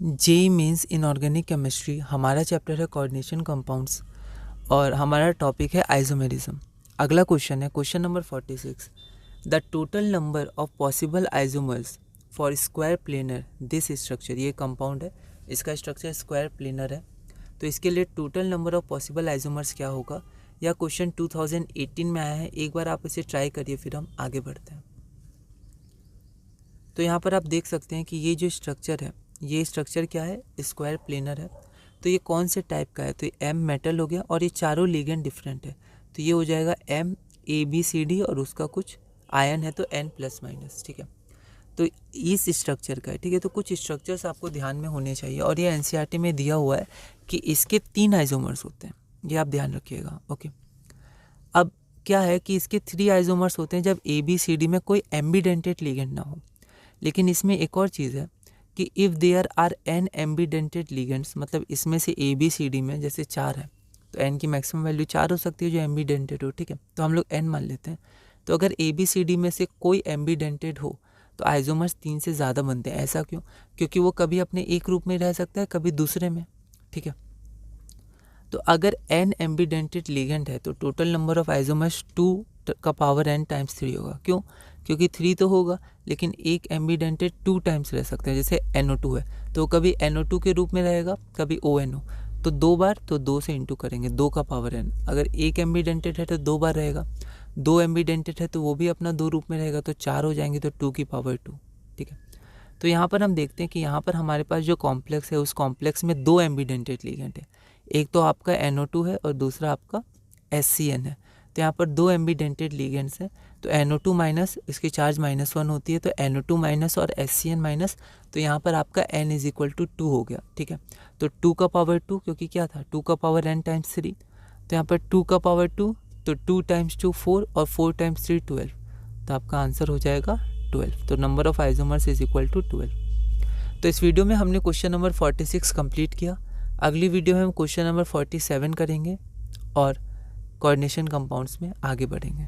JEE means inorganic chemistry, हमारा chapter है coordination compounds और हमारा टॉपिक है आइसोमेरिज्म। अगला क्वेश्चन है question number 46। The total number of possible isomers for square planar this structure, ये कंपाउंड है, इसका स्ट्रक्चर स्क्वायर प्लेनर है, तो इसके लिए total number of possible isomers क्या होगा। यह क्वेश्चन 2018 में आया है, एक बार आप इसे ट्राई करिए फिर हम आगे बढ़ते हैं। तो यहाँ पर आप देख सकते हैं कि ये जो स्ट्रक्चर है, ये स्ट्रक्चर क्या है, स्क्वायर प्लेनर है। तो ये कौन से टाइप का है, तो ये एम मेटल हो गया और ये चारों लिगेंड डिफरेंट है, तो ये हो जाएगा M A B C D और उसका कुछ आयन है तो एन प्लस माइनस, ठीक है। तो इस स्ट्रक्चर का है, ठीक है। तो कुछ स्ट्रक्चर्स आपको ध्यान में होने चाहिए और ये एनसीईआरटी में दिया हुआ है कि इसके 3 आइसोमर्स होते हैं, ये आप ध्यान रखिएगा, ओके। अब क्या है कि इसके 3 आइसोमर्स होते हैं जब ए बी सी डी में कोई एम्बीडेंटेड लिगेंड ना हो। लेकिन इसमें एक और चीज़ है कि if there are an ambidentate ligands, मतलब इसमें से ए बी सी डी में जैसे 4 है तो एन की मैक्सिमम वैल्यू 4 हो सकती है जो एम्बीडेंटेड हो, ठीक है। तो हम लोग एन मान लेते हैं। तो अगर ए बी सी डी में से कोई एम्बीडेंटेड हो तो आइसोमर्स 3 से ज़्यादा बनते हैं। ऐसा क्यों? क्योंकि वो कभी अपने एक रूप में रह सकता है, कभी दूसरे में, ठीक है। तो अगर एन एम्बीडेंटेड लिगेंड है तो टोटल नंबर ऑफ आइसोमर्स 2 का पावर एन टाइम्स 3 होगा। क्यों? क्योंकि 3 तो होगा लेकिन एक एम्बीडेंटेड 2 टाइम्स रह सकते हैं। जैसे NO2 है तो कभी NO2 के रूप में रहेगा, कभी ONO, तो 2 बार, तो 2 से इंटू करेंगे, 2 का पावर n। अगर एक एम्बीडेंटेड है तो 2 बार रहेगा, 2 एम्बीडेंटेड है तो वो भी अपना 2 रूप में रहेगा, तो 4 हो जाएंगे, तो 2 की पावर 2, ठीक है। तो यहाँ पर हम देखते हैं कि यहाँ पर हमारे पास जो कॉम्प्लेक्स है उस कॉम्प्लेक्स में 2 एम्बीडेंटेड लिगेंड है, एक तो आपका NO2 है और दूसरा आपका SCN है। तो यहाँ पर 2 एम्बीडेंटेड लिगेंड्स हैं, तो NO2 माइनस, इसकी चार्ज -1 होती है, तो NO2 माइनस और SCN माइनस, तो यहाँ पर आपका n इज इक्वल टू 2 हो गया, ठीक है। तो 2 का पावर 2, क्योंकि क्या था 2 का पावर n टाइम्स 3, तो यहाँ पर 2 का पावर 2, तो 2 टाइम्स 2 4 और 4 टाइम्स 3 12, तो आपका आंसर हो जाएगा 12। तो number of isomers is equal to 12। तो इस वीडियो में हमने क्वेश्चन नंबर 46 कंप्लीट किया। अगली वीडियो में हम क्वेश्चन नंबर 47 करेंगे और कोऑर्डिनेशन कंपाउंड्स में आगे बढ़ेंगे।